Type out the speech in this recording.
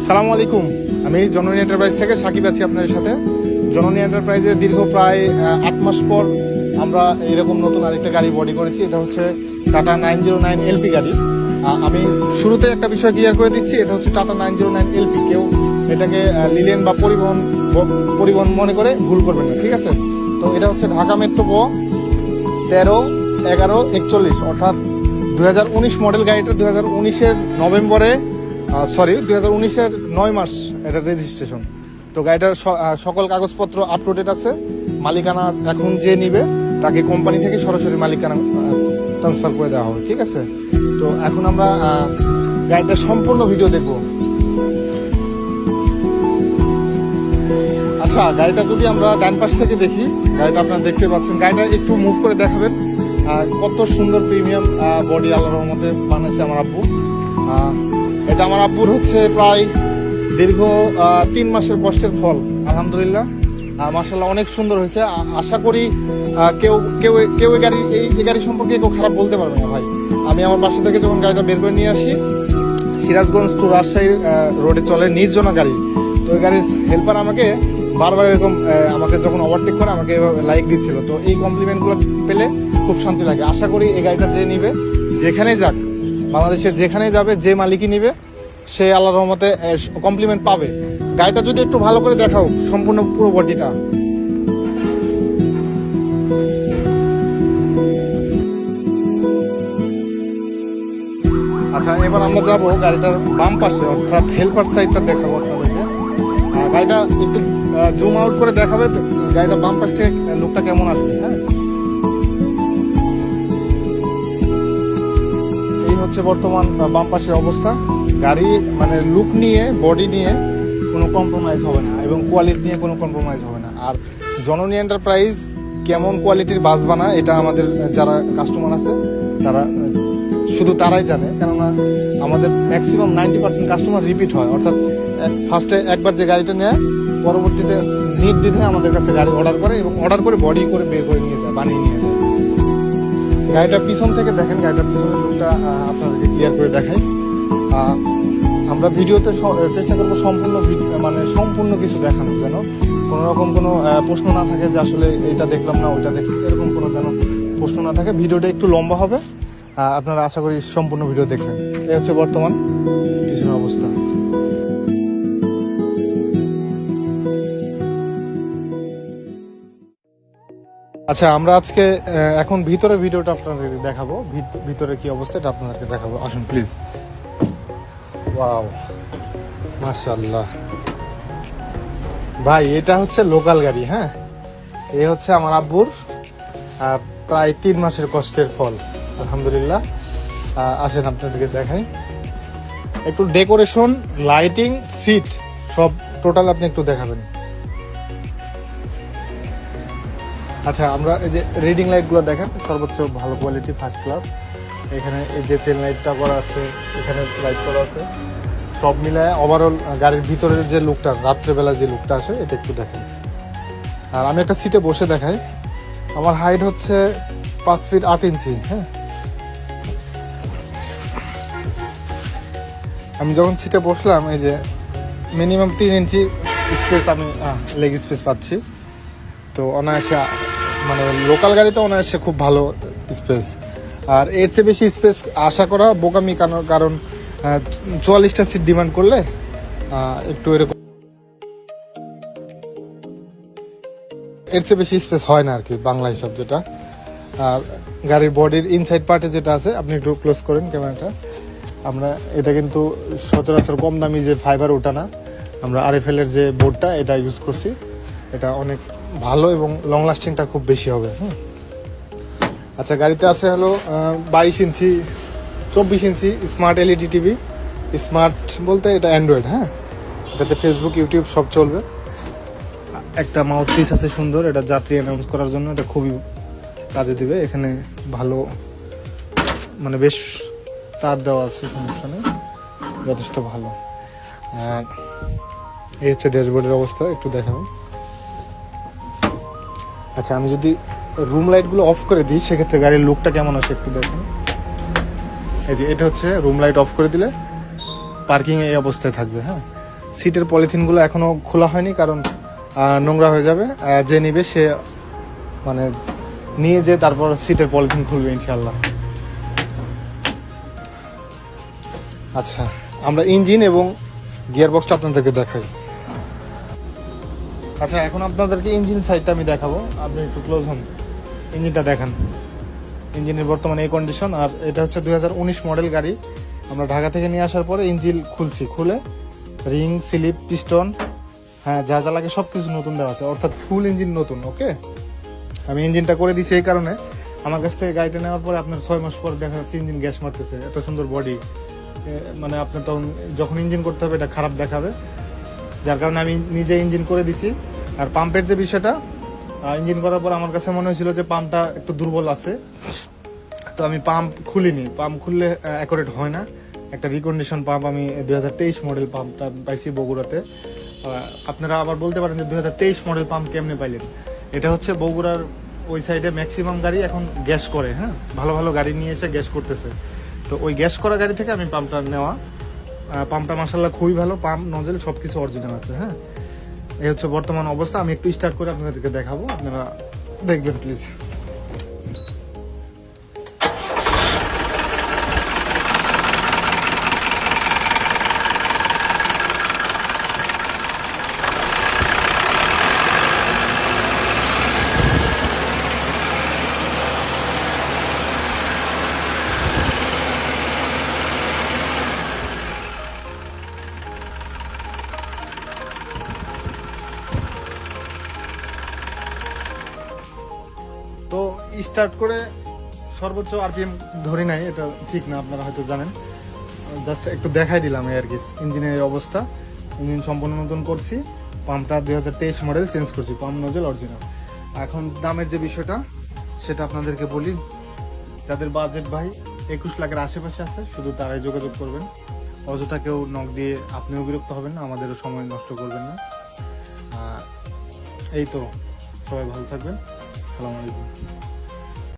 সালামু আলাইকুম। আমি জননী এন্টারপ্রাইজ থেকে সাকিব আছি আপনাদের সাথে। জননী এন্টারপ্রাইজে দীর্ঘ প্রায় 8 মাস পর আমরা এরকম নতুন আরেকটা গাড়ি বডি করেছি। এটা হচ্ছে টাটা 909 এলপি গাড়ি। আমি শুরুতে একটা বিষয় ক্লিয়ার করে দিচ্ছি, এটা হচ্ছে টাটা 909 এলপি। কেউ এটাকে লিলেন বা পরিবহন মনে করে ভুল করবেন না, ঠিক আছে? তো এটা হচ্ছে ঢাকা মেট্রো 13-11-41, অর্থাৎ 2019 মডেল গাড়িটা 2019-এর নভেম্বরে 2019-এর 9 মাস এটা রেজিস্ট্রেশন। তো গাড়িটার সকল কাগজপত্র আপ টু ডেট আছে। মালিকানা এখন যে নিবে তাকে কোম্পানি থেকে সরাসরি মালিকানা ট্রান্সফার করে দেওয়া হবে, ঠিক আছে? তো এখন আমরা গাড়িটার সম্পূর্ণ ভিডিও দেখব। আচ্ছা, গাড়িটা যদি আমরা ডান পাশ থেকে দেখি, গাড়িটা আপনারা দেখতে পাচ্ছেন। গাড়িটা একটু মুভ করে দেখাবেন। কত সুন্দর প্রিমিয়াম বডি আল্লাহর রহমতে বানাচ্ছে আমার আব্বু। এটা আমার আব্বুর হচ্ছে প্রায় দীর্ঘ 3 মাসের কষ্টের ফল, আলহামদুলিল্লাহ। মাশাআল্লাহ অনেক সুন্দর হয়েছে। আশা করি কেউ এই গাড়ি সম্পর্কে কেউ খারাপ বলতে পারবে না ভাই। আমি আমার বাসা থেকে যখন গাড়িটা বের করে নিয়ে আসি, সিরাজগঞ্জ টু রাজশাহী রোডে চলে, নির্জনা গাড়ি। তো ওই গাড়ির হেল্পার আমাকে বারবার এরকম আমাকে যখন ওভারটেক করে আমাকে লাইক দিচ্ছিল। তো এই কমপ্লিমেন্টগুলো পেলে খুব শান্তি লাগে। আশা করি এই গাড়িটা যে নিবে, যেখানে যাক, বাংলাদেশের যেখানে যাবে, যে মালিকই নিবে, সে আল্লাহর রহমতে কমপ্লিমেন্ট পাবে। গাড়িটা যদি একটু ভালো করে দেখাও, সম্পূর্ণ পুরো বডিটা। আচ্ছা, এবার আমরা যাবো গাড়িটার বাম পাশে, অর্থাৎ হেল্পার সাইডটা দেখাবো আপনাদেরকে। গাড়িটা একটু জুম আউট করে দেখাবে গাড়িটা বাম পাশ থেকে লুকটা কেমন আসবে। হ্যাঁ, এই হচ্ছে বর্তমান বাম পাশের অবস্থা। গাড়ি মানে লুক নিয়ে, বডি নিয়ে কোনো কম্প্রোমাইজ হবে না, এবং কোয়ালিটি নিয়ে কোনো কম্প্রোমাইজ হবে না। আর জননী এন্টারপ্রাইজ কেমন কোয়ালিটির বাস বানায় এটা আমাদের যারা কাস্টমার আছে শুধু তারাই জানে। কেননা আমাদের ম্যাক্সিমাম 90% কাস্টমার রিপিট হয়, অর্থাৎ ফার্স্টে একবার যে গাড়িটা নেয়, পরবর্তীতে নির্দ্বিধায় আমাদের কাছে গাড়ি অর্ডার করে, এবং অর্ডার করে বডি করে বের করে নিয়ে যায়, বানিয়ে নিয়ে যায়। গাড়িটা পিছন থেকে দেখেন, গাড়িটার পিছনের লুকটা আপনাদেরকে ক্লিয়ার করে দেখাই। আমরা ভিডিওতে চেষ্টা করবো সম্পূর্ণ কিছু দেখানো, যেন কোনো রকম কোনো প্রশ্ন না থাকে যে আসলে এটা দেখলাম না, ওইটা দেখলাম, এরকম কোনো যেন প্রশ্ন না থাকে। ভিডিওটা একটু লম্বা হবে, আপনারা আশা করি সম্পূর্ণ ভিডিও দেখবেন। এই হচ্ছে বর্তমান পিছনের অবস্থা। আচ্ছা, আমরা আজকে এখন ভিতরে ভিডিওটা আপনাদেরকে দেখাবো, ভিতরে কি অবস্থা এটা আপনাদেরকে দেখাবো। আসুন প্লিজ। ওয়াও, মাশাআল্লাহ ভাই, এটা হচ্ছে লোকাল গাড়ি। হ্যাঁ, এই হচ্ছে আমার আব্বুর প্রায় 3 মাসের কষ্টের ফল, আলহামদুলিল্লাহ। আসেন আপনাদেরকে দেখাই। একটু ডেকোরেশন, লাইটিং, সিট সব টোটাল আপনি একটু দেখাবেন। আচ্ছা, আমরা এই যে রিডিং লাইটগুলো দেখেন, সর্বোচ্চ ভালো কোয়ালিটি, ফার্স্ট ক্লাস। এখানে এই যে চেন লাইটটা করা আছে, এখানে লাইট করা আছে, সব মিলায় ওভারঅল গাড়ির ভিতরের যে লুকটা, রাত্রেবেলা যে লুকটা আসে, এটা একটু দেখেন। আর আমি একটা সিটে বসে দেখাই। আমার হাইট হচ্ছে 5 ফিট 8 ইঞ্চি। হ্যাঁ, আমি যখন সিটে বসলাম, এই যে মিনিমাম 3 ইঞ্চি স্পেস আমি লেগ স্পেস পাচ্ছি। তো অনায়াসে, মানে লোকাল গাড়িতে অনায়াসে খুব ভালো স্পেস। আর এর চেয়ে বেশি স্পেস আশা করা বোকামি, কারণ 44টা সিট ডিমান্ড করলে একটু এরকম, এর চেয়ে বেশি স্পেস হয় না আর কি, বাংলা হিসাব যেটা। আর গাড়ির বডির ইনসাইড পার্টে যেটা আছে, আপনি একটু ক্লোজ করেন ক্যামেরাটা। আমরা এটা কিন্তু সচরাচর কম দামি যে ফাইবার, ওটা না, আমরা RFL এর যে বোর্ডটা, এটা ইউজ করছি। এটা অনেক ভালো এবং লং লাস্টিংটা খুব বেশি হবে। আচ্ছা, গাড়িতে আছে হলো 22 ইঞ্চি 24 ইঞ্চি স্মার্ট LED টিভি। স্মার্ট বলতে এটা অ্যান্ড্রয়েড। হ্যাঁ, এটাতে ফেসবুক, ইউটিউব সব চলবে। একটা মাউথ পিস আছে সুন্দর, এটা যাত্রী অ্যানাউন্স করার জন্য, এটা খুবই কাজে দিবে। এখানে ভালো, মানে বেশ তার দেওয়া আছে, সমস্যা নেই, যথেষ্ট ভালো। আর এই হচ্ছে ড্যাশবোর্ডের অবস্থা, একটু দেখাবো। আচ্ছা, আমি যদি রুম লাইটগুলো অফ করে দিই, সেক্ষেত্রে গাড়ির লুকটা কেমন আসে একটু দেখুন। এই যে এটা হচ্ছে রুম লাইট অফ করে দিলে পার্কিং এই অবস্থায় থাকবে। হ্যাঁ, সিটের পলিথিনগুলো এখনো খোলা হয়নি, কারণ নোংরা হয়ে যাবে। যে নিবে সে মানে নিয়ে যে তারপর সিটের পলিথিন খুলবে ইনশাল্লাহ। আচ্ছা, আমরা ইঞ্জিন এবং গিয়ার বক্সটা আপনাদেরকে দেখাই। আচ্ছা, এখন আপনাদেরকে ইঞ্জিন সাইডটা আমি দেখাবো। আপনি একটু ক্লোজ হন, ইঞ্জিনটা দেখান। ইঞ্জিনের বর্তমানে এই কন্ডিশন। আর এটা হচ্ছে 2019 মডেল গাড়ি। আমরা ঢাকা থেকে নিয়ে আসার পরে ইঞ্জিন খুলছি, খুলে রিং, স্লিপ, পিস্টন, হ্যাঁ যা যা লাগে সব কিছু নতুন দেওয়া আছে, অর্থাৎ ফুল ইঞ্জিন নতুন। ওকে, আমি ইঞ্জিনটা করে দিছি এই কারণে, আমার কাছ থেকে গাড়িটা নেওয়ার পরে আপনার 6 মাস পর দেখা যাচ্ছে ইঞ্জিন গ্যাস মারতেছে, এত সুন্দর বডি, মানে আপনার তখন যখন ইঞ্জিন করতে হবে এটা খারাপ দেখাবে, যার কারণে আমি নিজে ইঞ্জিন করে দিছি। আর পাম্পের যে বিষয়টা, ইঞ্জিন করার পর আমার কাছে মনে হয়েছিল যে পাম্পটা একটু দুর্বল আছে, তো আমি পাম্প খুলিনি। পাম্প খুললে অ্যাকুরেট হয় না। একটা রিকন্ডিশন পাম্প আমি 2023 মডেল পাম্পটা পাইছি বগুড়াতে। আপনারা আবার বলতে পারেন যে 2023 মডেল পাম্প কেমনে পাইলেন? এটা হচ্ছে বগুড়ার ওই সাইডে ম্যাক্সিমাম গাড়ি এখন গ্যাস করে, হ্যাঁ ভালো ভালো গাড়ি নিয়ে এসে গ্যাস করতেছে, তো ওই গ্যাস করা গাড়ি থেকে আমি পাম্পটা নেওয়া। পাম্পটা মাসাল্লাহ খুবই ভালো, পাম্প নজেল সব কিছু অরিজিনাল আছে। হ্যাঁ, এই হচ্ছে বর্তমান অবস্থা। আমি একটু স্টার্ট করে আপনাদেরকে দেখাবো, আপনারা দেখবেন প্লিজ। তো স্টার্ট করে সর্বোচ্চ আরপিএম ধরি নাই, এটা ঠিক না, আপনারা হয়তো জানেন। জাস্ট একটু দেখাই দিলাম এই আর কি ইঞ্জিনের এই অবস্থা। ইঞ্জিন সম্পূর্ণ নতুন করছি, পাম্পটা 2023 মডেল চেঞ্জ করছি, পাম্প নজেল অরিজিনাল। এখন দামের যে বিষয়টা সেটা আপনাদেরকে বলি। যাদের বাজেট ভাই 21 লাখের আশেপাশে আছে, শুধু তারাই যোগাযোগ করবেন। অযথা কেউ নক দিয়ে আপনিও বিরক্ত হবেন না, আমাদেরও সময় নষ্ট করবেন না। এই তো, সবাই ভালো থাকবেন। আসসালামু আলাইকুম।